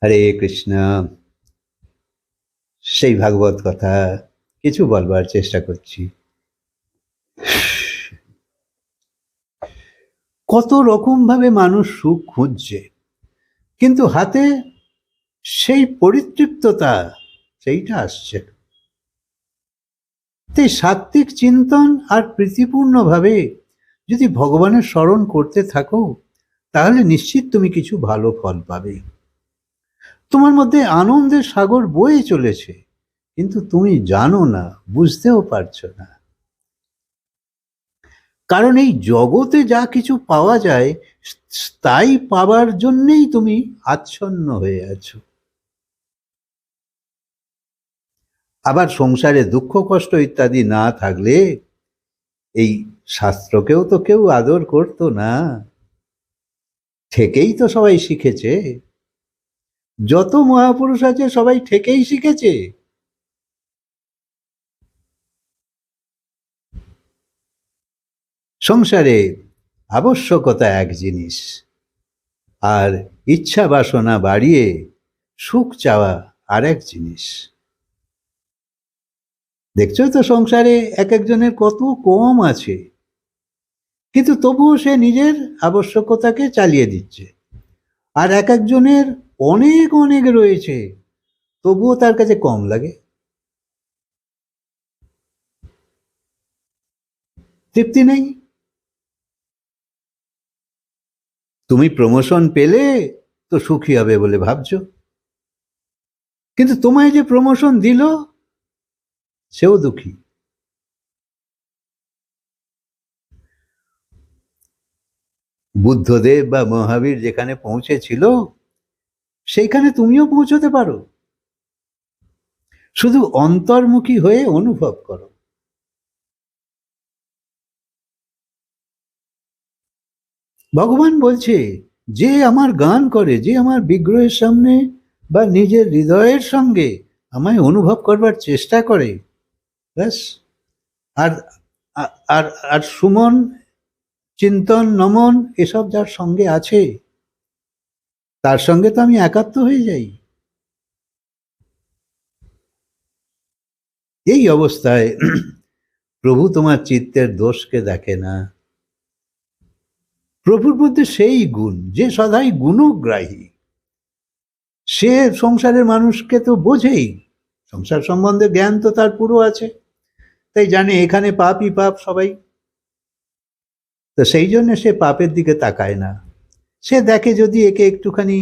হরে কৃষ্ণ। সেই ভাগবত কথা কিছু বলবার চেষ্টা করছি। কত রকম ভাবে মানুষ সুখ খুঁজছে, কিন্তু হাতে সেই পরিতৃপ্ততা সেইটা আসছে না। তাই সাত্ত্বিক চিন্তন আর প্রীতিপূর্ণভাবে যদি ভগবানের স্মরণ করতে থাকো, তাহলে নিশ্চিত তুমি কিছু ভালো ফল পাবে। তোমার মধ্যে আনন্দের সাগর বয়ে চলেছে, কিন্তু তুমি জানো না, বুঝতেও পারছো না। কারণ এই জগতে যা কিছু পাওয়া যায়, তাই পাবার জন্যেই তুমি আচ্ছন্ন হয়ে আছো। আবার সংসারে দুঃখ কষ্ট ইত্যাদি না থাকলে এই শাস্ত্রকেও তো কেউ আদর করতো না। থেকেই তো সবাই শিখেছে। যত মহাপুরুষ আছে সবাই থেকেই শিখেছে। সংসারে আবশ্যকতা এক জিনিস, আর ইচ্ছা বাসনা বাড়িয়ে সুখ চাওয়া আর এক জিনিস। দেখছো তো সংসারে এক একজনের কত কম আছে, কিন্তু তবুও সে নিজের আবশ্যকতাকে চালিয়ে দিচ্ছে। আর এক একজনের অনেক অনেক রয়েছে, তবুও তার কাছে কম লাগে, তৃপ্তি নেই। তুমি প্রমোশন পেলে তো সুখী হবে বলে ভাবছো, কিন্তু তোমায় যে প্রমোশন দিল সেও দুঃখী। বুদ্ধদেব বা মহাবীর যেখানে পৌঁছেছিল, সেইখানে তুমিও পৌঁছতে পারো। শুধু অন্তর্মুখী হয়ে অনুভব করো। ভগবান বলছে, যে আমার গান করে, যে আমার বিগ্রহের সামনে বা নিজের হৃদয়ের সঙ্গে আমায় অনুভব করবার চেষ্টা করে, ব্যাস। আর আর আর সুমন, চিন্তন, নমন এসব যার সঙ্গে আছে, তার সঙ্গে তো আমি একাত্ম হয়ে যাই। এই অবস্থায় প্রভু তোমার চিত্তের দোষকে দেখে না। প্রভুর মধ্যে সেই গুণ যে সদাই গুণগ্রাহী। সে সংসারের মানুষকে তো বোঝেই, সংসার সম্বন্ধে জ্ঞান তো তার পুরো আছে, তাই জানে এখানে পাপই পাপ সবাই। তো সেই জন্য সে পাপের দিকে তাকায় না। সে দেখে যদি একে একটুখানি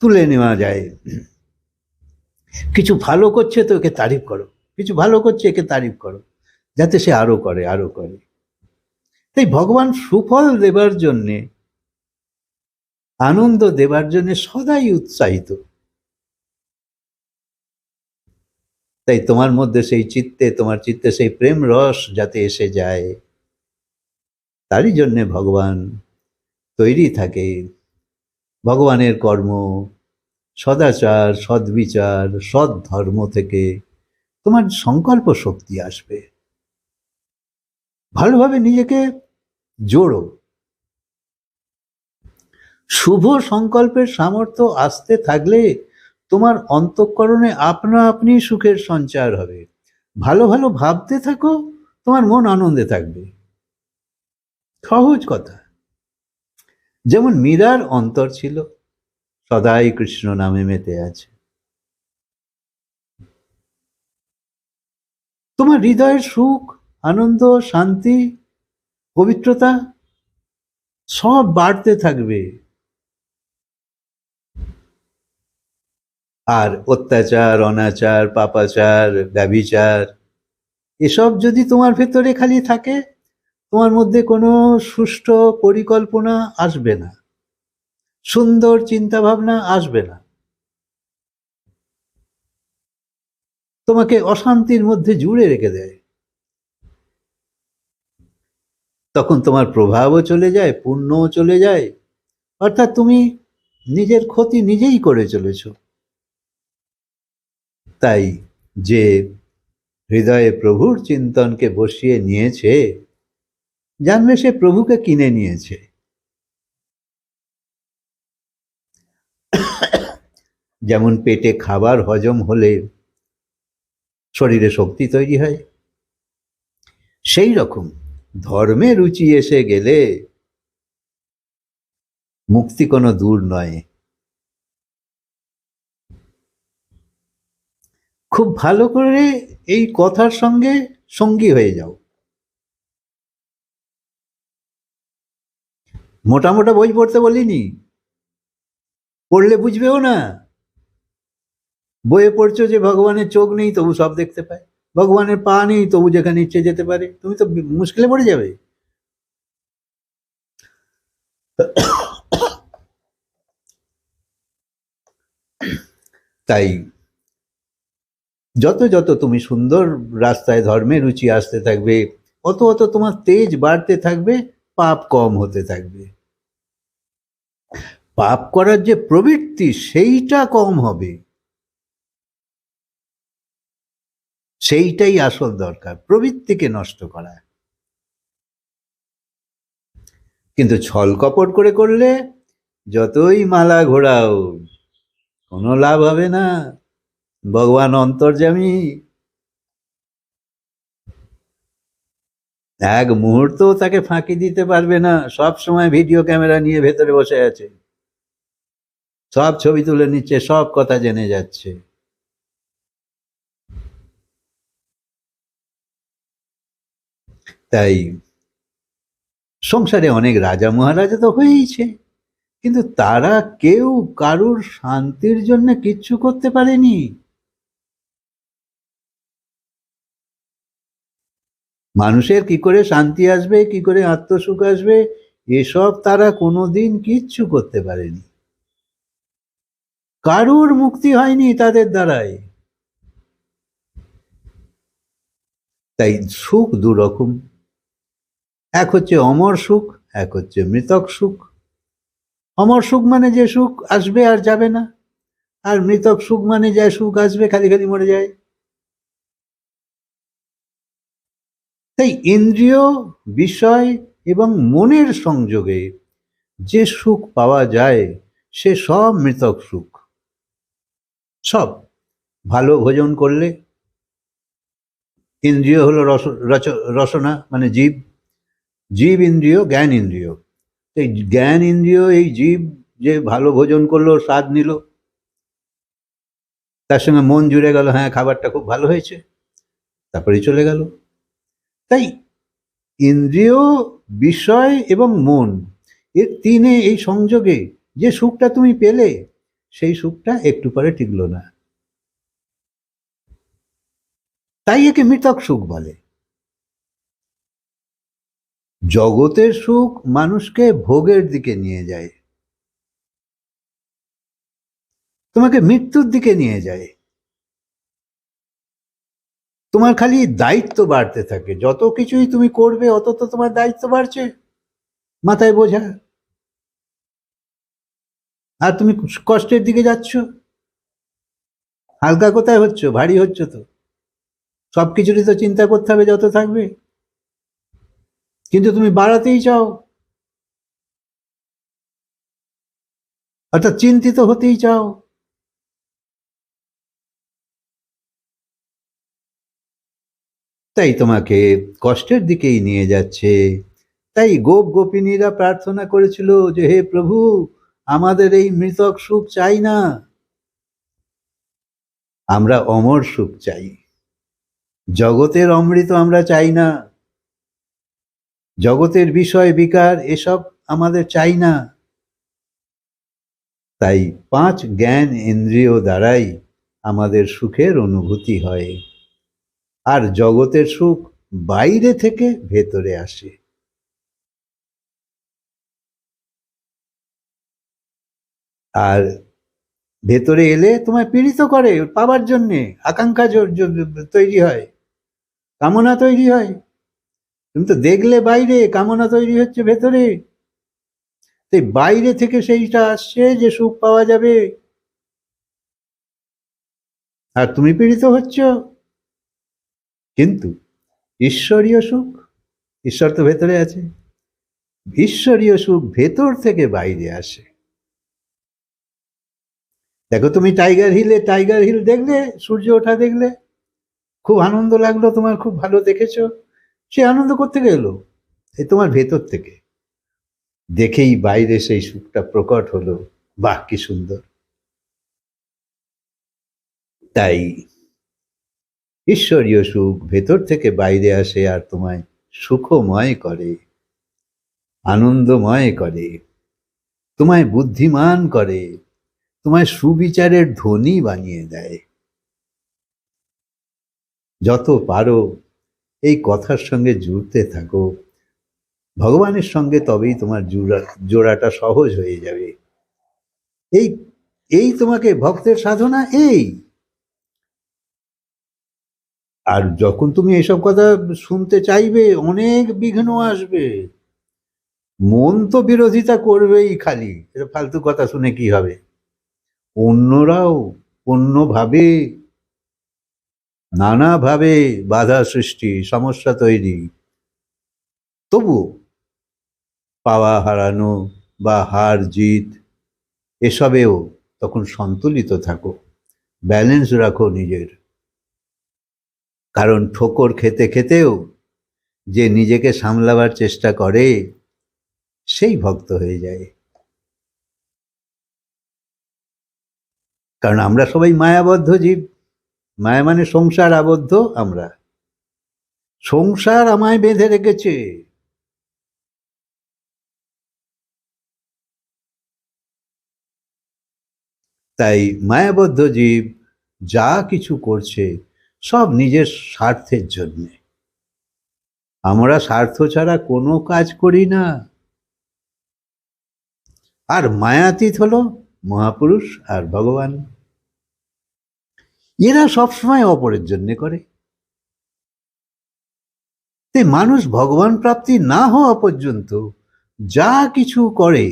তুলে নেওয়া যায়, কিছু ভালো করছে তো একে তারিফ করো, কিছু ভালো করছে একে তারিফ করো, যাতে সে আরো করে আরো করে। তাই ভগবান সুফল দেবার জন্যে, আনন্দ দেবার জন্য সদাই উৎসাহিত। তাই তোমার মধ্যে সেই চিত্তে, তোমার চিত্তে সেই প্রেম রস যাতে এসে যায়, তারই জন্যে ভগবান তৈরি থাকে। ভগবানের কর্ম, সদাচার, সদ্বিচার, সৎ ধর্ম থেকে তোমার সংকল্প শক্তি আসবে। ভালোভাবে নিজেকে জোড়ো। শুভ সংকল্পের সামর্থ্য আসতে থাকলে তোমার অন্তঃকরণে আপনা আপনি সুখের সঞ্চার হবে। ভালো ভালো ভাবতে থাকো, তোমার মন আনন্দে থাকবে। সহজ কথা। যেমন মীরার অন্তর ছিল সদাই কৃষ্ণ নামে মেতে আছে। তোমার হৃদয়ের সুখ, আনন্দ, শান্তি, পবিত্রতা সব বাড়তে থাকবে। আর অত্যাচার, অনাচার, পাপাচার, ব্যভিচার এসব যদি তোমার ভেতরে খালি থাকে, তোমার মধ্যে কোনো সুষ্ঠু পরিকল্পনা আসবে না, সুন্দর চিন্তা ভাবনা আসবে না। তোমাকে অশান্তির মধ্যে জুড়ে রেখে দেয়। তখন তোমার প্রভাবও চলে যায়, পুণ্যও চলে যায়, অর্থাৎ তুমি নিজের ক্ষতি নিজেই করে চলেছ। তাই যে হৃদয়ে প্রভুর চিন্তনকে বসিয়ে নিয়েছে, জানবে সে প্রভুকে কিনে নিয়েছে। যেমন পেটে খাবার হজম হলে শরীরে শক্তি তৈরি হয়, সেই রকম ধর্মে রুচি এসে গেলে মুক্তি কোনো দূর নয়। খুব ভালো করে এই কথার সঙ্গে সঙ্গী হয়ে যাও। মোটা মোটা বই পড়তে বলিনি, পড়লে বুঝবেও না। বইয়ে পড়ছো যে ভগবানের চোখ নেই তবু সব দেখতে পায়, ভগবানের পা নেই তবু যেখানে ইচ্ছে যেতে পারে, তুমি তো মুশকিলে পড়ে যাবে। তাই যত যত তুমি সুন্দর রাস্তায় ধর্মে রুচি আসতে থাকবে, অত অত তোমার তেজ বাড়তে থাকবে, পাপ কম হতে থাকবে। পাপ করার যে প্রবৃত্তি সেইটা কম হবে, সেইটাই আসল দরকার, প্রবৃত্তিকে নষ্ট করা। কিন্তু ছল কপট করে করলে যতই মালা ঘোরাও কোনো লাভ হবে না। ভগবান অন্তর্যামী, এক মুহূর্ত তাকে ফাঁকি দিতে পারবে না, সব সময় ভিডিও ক্যামেরা নিয়ে ভেতরে বসে আছে, সব ছবি তুলে নিচ্ছে, সব কথা জেনে যাচ্ছে। তাই সংসারে অনেক রাজা মহারাজা তো হয়েইছে, কিন্তু তারা কেউ কারুর শান্তির জন্য কিচ্ছু করতে পারেনি। মানুষের কি করে শান্তি আসবে, কি করে আত্মসুখ আসবে, এসব তারা কোনোদিন কিচ্ছু করতে পারেনি। কারুর মুক্তি হয়নি তাদের দ্বারাই। তাই সুখ দুরকম, এক হচ্ছে অমর সুখ, এক হচ্ছে মৃতক সুখ। অমর সুখ মানে যে সুখ আসবে আর যাবে না, আর মৃতক সুখ মানে যে সুখ আসবে খালি খালি মরে যায়। তাই ইন্দ্রিয়, বিষয় এবং মনের সংযোগে যে সুখ পাওয়া যায় সে সব মৃতক সুখ। সব ভালো ভোজন করলে, ইন্দ্রিয় হলো রসনা মানে জীব, জীব ইন্দ্রিয়, জ্ঞান ইন্দ্রিয়। এই জ্ঞান ইন্দ্রিয়, এই জীব যে ভালো ভোজন করলো, স্বাদ নিল, তার সঙ্গে মন জুড়ে গেল, হ্যাঁ খাবারটা খুব ভালো হয়েছে, তারপরে চলে গেল। তাই ইন্দ্রিয়, বিষয় এবং মন, এর তিনে এই সংযোগে যে সুখটা তুমি পেলে সেই সুখটা একটু পরে টিকলো না, তাই একে মৃতক সুখ বলে। জগতের সুখ মানুষকে ভোগের দিকে নিয়ে যায়, তোমাকে মৃত্যুর দিকে নিয়ে যায়। তোমার খালি দায়িত্ব বাড়তে থাকে, যত কিছুই তুমি করবে অত তো তোমার দায়িত্ব বাড়ছে, মাথায় বোঝা, আর তুমি কষ্টের দিকে যাচ্ছ। হালকা কোথায় হচ্ছ, ভারী হচ্ছ তো। সবকিছুরই তো চিন্তা করতে হবে যত থাকবে, কিন্তু তুমি বাড়াতেই চাও, অর্থাৎ চিন্তিত হতেই চাও। তাই তোমাকে কষ্টের দিকেই নিয়ে যাচ্ছে। তাই গোপ গোপিনীরা প্রার্থনা করেছিল যে হে প্রভু, আমাদের এই মৃতক সুখ চাই না, আমরা অমর সুখ চাই। জগতের অমৃত আমরা চাই না, জগতের বিষয় বিকার এসব আমাদের চাই না। তাই পাঁচ জ্ঞান ইন্দ্রিয় দ্বারাই আমাদের সুখের অনুভূতি হয়, আর জগতের সুখ বাইরে থেকে ভেতরে আসে। আর ভেতরে এলে তোমায় পীড়িত করে, পাবার জন্যে আকাঙ্ক্ষা তৈরি হয়, কামনা তৈরি হয়। তুমি তো দেখলে বাইরে, কামনা তৈরি হচ্ছে ভেতরে। তাই বাইরে থেকে সেইটা আসছে যে সুখ পাওয়া যাবে, আর তুমি পীড়িত হচ্ছ। কিন্তু ঈশ্বরীয় সুখ, ঈশ্বর তো ভেতরে আছে, ঈশ্বরীয় সুখ ভেতর থেকে বাইরে আসে। দেখো তুমি টাইগার হিল দেখলে, সূর্য ওঠা দেখলে, খুব আনন্দ লাগলো তোমার, খুব ভালো দেখেছো। সে আনন্দ করতে গেলো এই তোমার ভেতর থেকে, দেখেই বাইরে সেই সুখটা প্রকট হলো। বাহ কি সুন্দর! তাই ঈশ্বরীয় সুখ ভেতর থেকে বাইরে আসে আর তোমায় সুখময় করে, আনন্দময় করে, তোমায় বুদ্ধিমান করে, তোমায় সুবিচারের ধনী বানিয়ে দেয়। যত পারো এই কথার সঙ্গে জুড়তে থাকো ভগবানের সঙ্গে, তবেই তোমার জোড়াটা সহজ হয়ে যাবে। এই এই তোমাকে ভক্তের সাধনা এই। আর যখন তুমি এসব কথা শুনতে চাইবে, অনেক বিঘ্ন আসবে। মন তো বিরোধিতা করবেই, খালি এটা ফালতু কথা শুনে কি হবে। অন্যরাও অন্যভাবে, নানাভাবে বাধা সৃষ্টি, সমস্যা তৈরি। তবু পাওয়া হারানো বা হার জিত এসবেও তখন সন্তুলিত থাকো, ব্যালেন্স রাখো নিজের। কারণ ঠোকর খেতে খেতেও যে নিজেকে সামলাবার চেষ্টা করে সেই ভক্ত হয়ে যায়। কারণ আমরা সবাই মায়াবদ্ধ জীব। মায়া মানে সংসার আবদ্ধ আমরা, সংসার আমায় বেঁধে রেখেছে। তাই মায়াবদ্ধ জীব যা কিছু করছে সব নিজের স্বার্থের জন্যে। আমরা স্বার্থ ছাড়া কোনো কাজ করি না। আর মায়াতীত হলো মহাপুরুষ আর ভগবান, এরা সবসময় অপরের জন্য করে। তাই মানুষ ভগবান প্রাপ্তি না হওয়া পর্যন্ত যা কিছু করে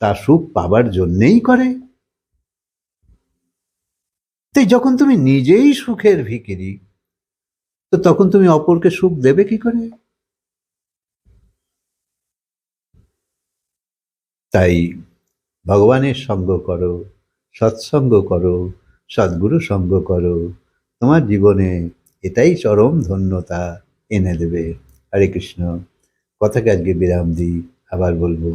তা সুখ পাবার জন্যেই করে। তাই যখন তুমি নিজেই সুখের ভিখিরি, তো তখন তুমি অপরকে সুখ দেবে কি করে? তাই ভগবানের সঙ্গ করো, সৎসঙ্গ করো, সদ্গুরু সঙ্গ করো, তোমার জীবনে এটাই চরম ধন্যতা এনে দেবে। হরে কৃষ্ণ। কথাকে আজকে বিরাম দিই, আবার বলবো।